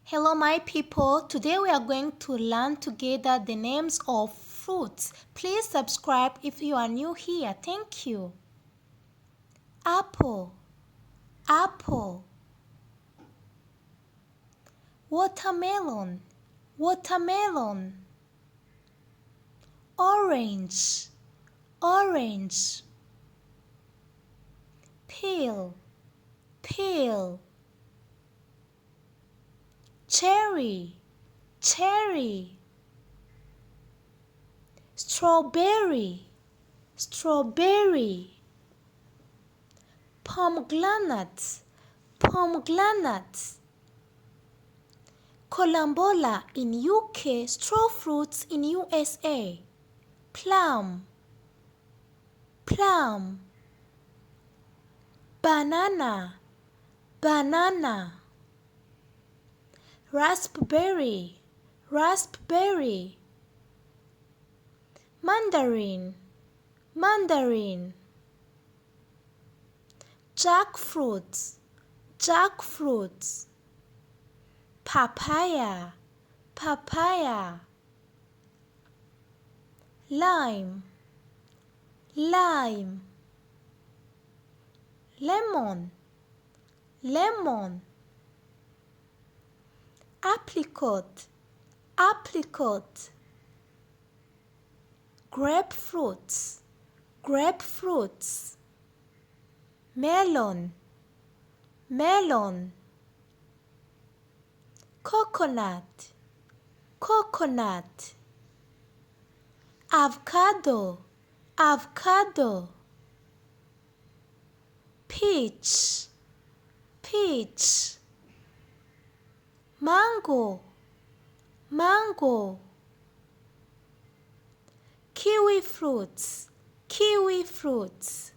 Hello my people, today we are going to learn together the names of fruits. Please subscribe if you are new here. Thank you. Apple, apple. Watermelon, watermelon. Orange, orange. Peel, peel. Cherry, cherry. Strawberry, strawberry. Pomegranate, pomegranate. Kolambola in UK, straw fruits in USA. Plum, plum. Banana, banana. Raspberry, raspberry. Mandarin, mandarin. Jackfruit, jackfruit. Papaya, papaya. Lime, lime. Lemon, lemon. Apricot, apricot. Grapefruits, grapefruits. Melon, melon. Coconut, coconut. Avocado, avocado. Peach, peach. Mango, mango. Kiwi fruits, kiwi fruits.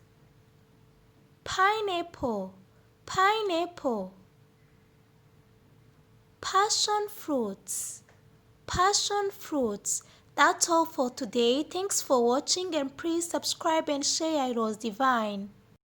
Pineapple, pineapple. Passion fruits, passion fruits. That's all for today. Thanks for watching and please subscribe and share. It was divine.